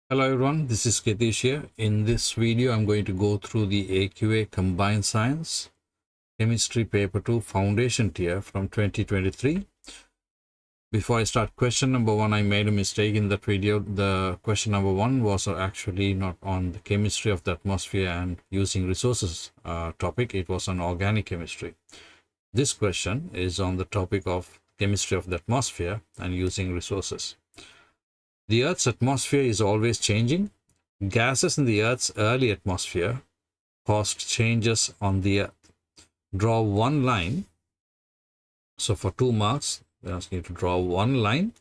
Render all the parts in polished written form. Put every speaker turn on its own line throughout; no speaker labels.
Hello everyone, this is Ketish here. In this video, I'm going to go through the AQA Combined Science Chemistry Paper 2 Foundation Tier from 2023. Before I start question number 1, I made a mistake in that video. The question number 1 was actually not on the chemistry of the atmosphere and using resources topic. It was on organic chemistry. This question is on the topic of chemistry of the atmosphere and using resources. The Earth's atmosphere is always changing. Gases in the Earth's early atmosphere caused changes on the Earth. Draw one line. So for 2 marks, they're asking you to draw one line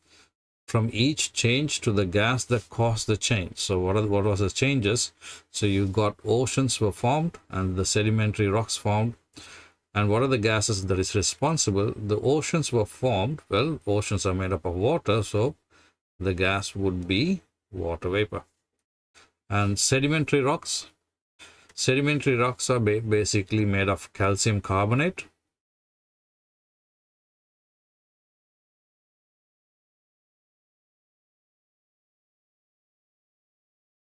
from each change to the gas that caused the change. So what was the changes? So you got oceans were formed and the sedimentary rocks formed. And what are the gases that is responsible? The oceans were formed. Well, oceans are made up of water, so the gas would be water vapor. And sedimentary rocks are basically made of calcium carbonate,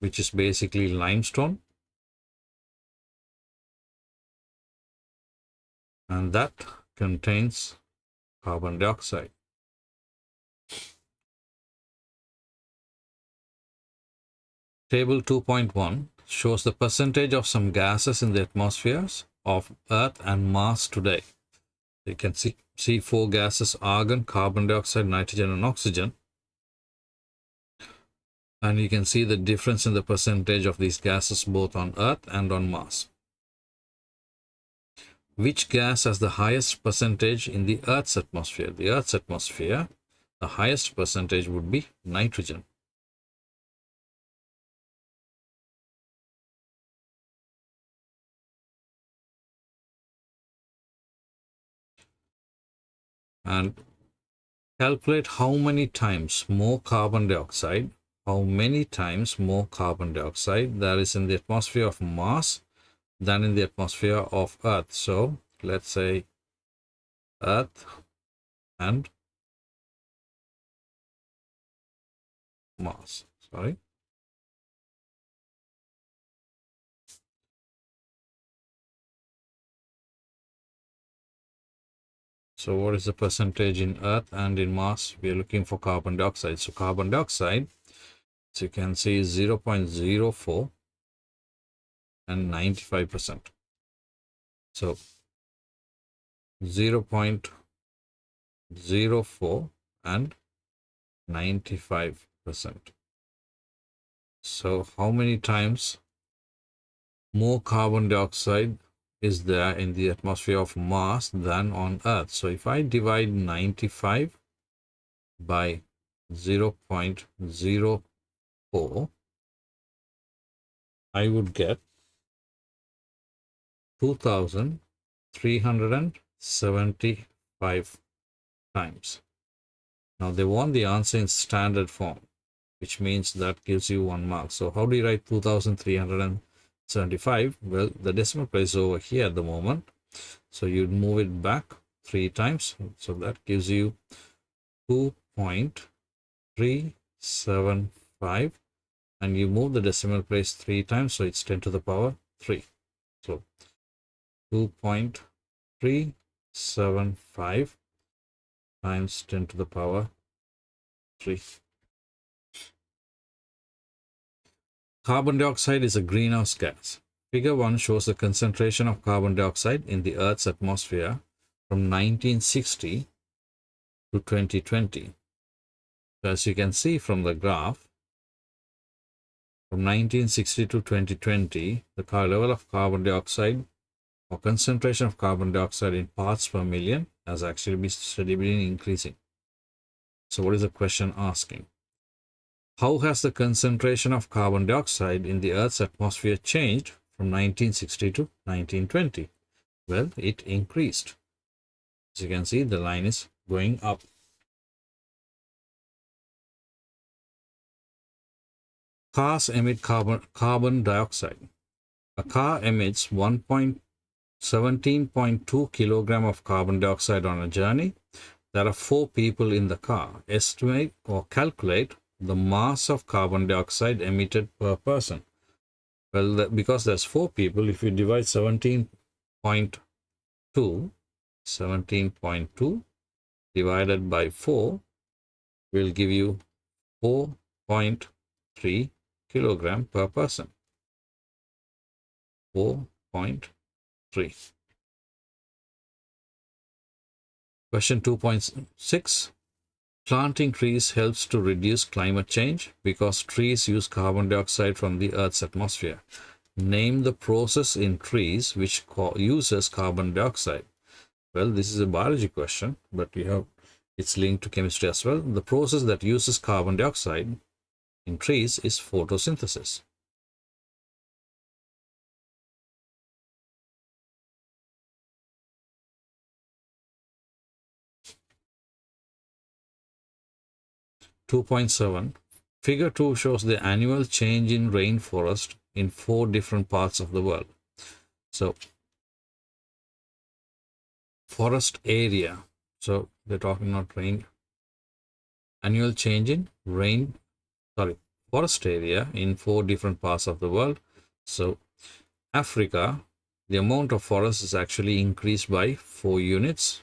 which is basically limestone, and that contains carbon dioxide. Table 2.1 shows the percentage of some gases in the atmospheres of Earth and Mars today. You can see 4 gases: argon, carbon dioxide, nitrogen, and oxygen. And you can see the difference in the percentage of these gases both on Earth and on Mars. Which gas has the highest percentage in the Earth's atmosphere? The Earth's atmosphere, the highest percentage would be nitrogen. And calculate how many times more carbon dioxide there is in the atmosphere of Mars than in the atmosphere of Earth. So let's say Earth and Mars. So what is the percentage in Earth and in Mars? We are looking for carbon dioxide. So carbon dioxide, so you can see 0.04 and 95%. So 0.04 and 95%. So how many times more carbon dioxide is there in the atmosphere of Mars than on Earth? So if I divide 95 by 0.04, I would get 2,375 times. Now they want the answer in standard form, which means that gives you 1 mark. So how do you write 2,375? Well, the decimal place is over here at the moment. So you'd move it back 3 times. So that gives you 2.375. And you move the decimal place 3 times. So it's 10 to the power 3. So 2.375 times 10 to the power 3. Carbon dioxide is a greenhouse gas. Figure 1 shows the concentration of carbon dioxide in the Earth's atmosphere from 1960 to 2020. So as you can see from the graph, from 1960 to 2020, the level of carbon dioxide or concentration of carbon dioxide in parts per million has actually been steadily increasing. So what is the question asking? How has the concentration of carbon dioxide in the Earth's atmosphere changed from 1960 to 1920? Well, it increased. As you can see, the line is going up. Cars emit carbon dioxide. A car emits 17.2 kilogram of carbon dioxide on a journey. There are 4 people in the car. Estimate or calculate the mass of carbon dioxide emitted per person. Well, because there's 4 people, if you divide 17.2 divided by 4 will give you 4.3 kilogram per person. 4.3. Question 2.6. Planting trees helps to reduce climate change because trees use carbon dioxide from the Earth's atmosphere. Name the process in trees which uses carbon dioxide. Well, this is a biology question, but it's linked to chemistry as well. The process that uses carbon dioxide in trees is photosynthesis. (2.7) Figure 2 shows the annual change in rainforest in 4 different parts of the world. So, forest area. So, they're talking about rain. Annual change in forest area in 4 different parts of the world. So, Africa, the amount of forest is actually increased by 4 units.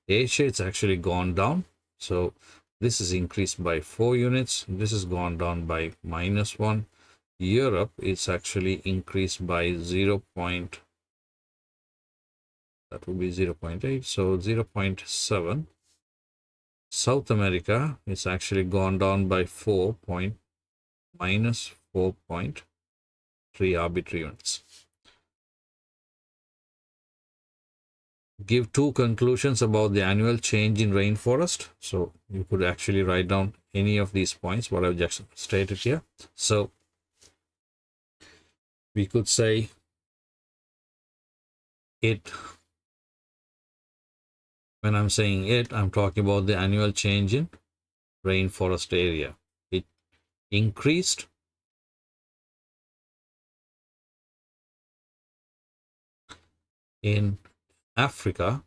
Asia, it's actually gone down. So, this is increased by 4 units. This has gone down by -1. Europe is actually increased by that would be 0.8. So 0.7. South America is actually gone down by -4.3 arbitrary units. Give 2 conclusions about the annual change in rainforest. So you could actually write down any of these points, what I've just stated here. So we could say it, when I'm saying it, I'm talking about the annual change in rainforest area. It increased in Africa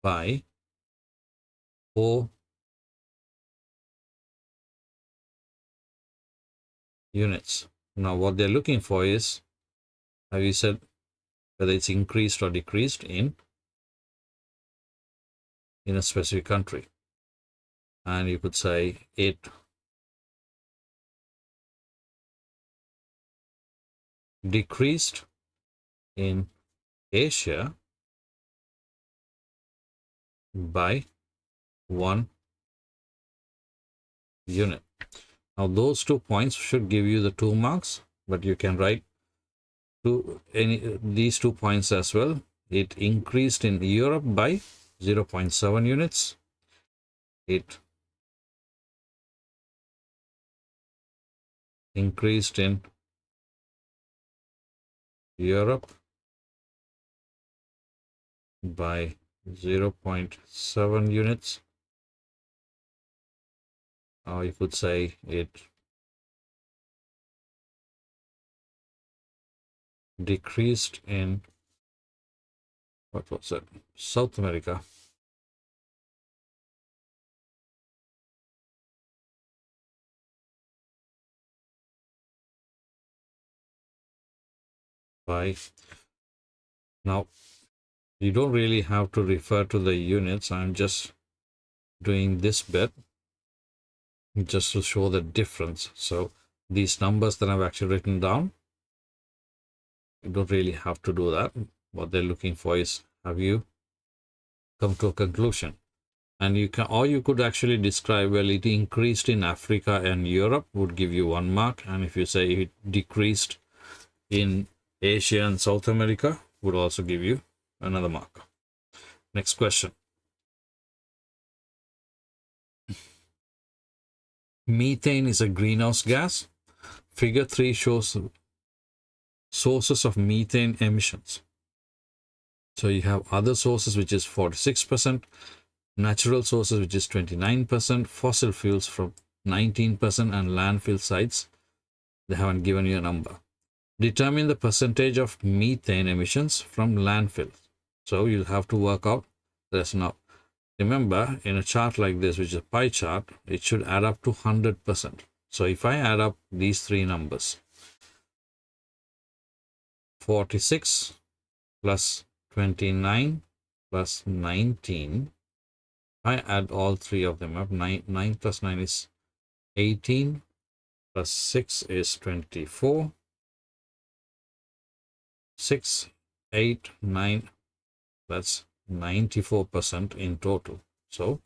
by 4 units. Now what they're looking for is, have you said whether it's increased or decreased in a specific country? And you could say it decreased in Asia by 1 unit. Now those 2 points should give you the 2 marks, but you can write these 2 points as well. It increased in Europe by 0.7 units. It increased in Europe by 0.7 units. Or you could say it decreased in, what was it, South America by, now you don't really have to refer to the units. I'm just doing this bit just to show the difference. So these numbers that I've actually written down, you don't really have to do that. What they're looking for is, have you come to a conclusion? And you can, or you could actually describe, well, it increased in Africa and Europe, would give you 1 mark. And if you say it decreased in Asia and South America, would also give you another mark. Next question. Methane is a greenhouse gas. Figure 3 shows sources of methane emissions. So you have other sources, which is 46%, natural sources, which is 29%, fossil fuels from 19%, and landfill sites, they haven't given you a number. Determine the percentage of methane emissions from landfills. So you'll have to work out this now. Remember, in a chart like this, which is a pie chart, it should add up to 100%. So if I add up these three numbers, 46 plus 29 plus 19, I add all three of them up. 9 plus 9 is 18, plus 6 is 24, 6, 8, 9, that's 94% in total. So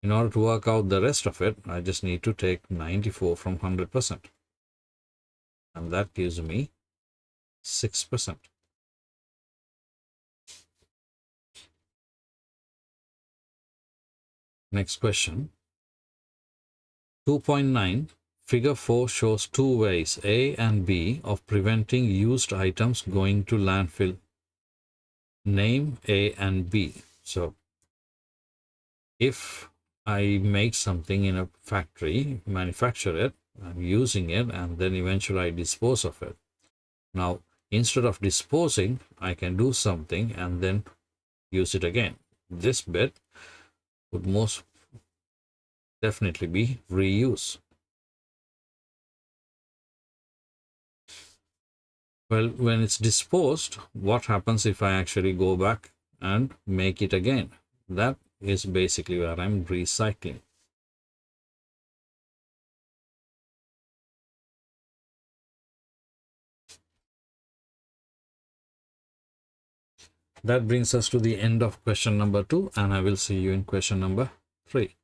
in order to work out the rest of it, I just need to take 94 from 100%. And that gives me 6%. Next question. 2.9. Figure 4 shows two ways, A and B, of preventing used items going to landfill. Name A and B. So if I make something in a factory, manufacture it, I'm using it, and then eventually I dispose of it. Now, instead of disposing, I can do something and then use it again. This bit would most definitely be reuse. Well, when it's disposed, what happens if I actually go back and make it again? That is basically where I'm recycling. That brings us to the end of question number 2, and I will see you in question number 3.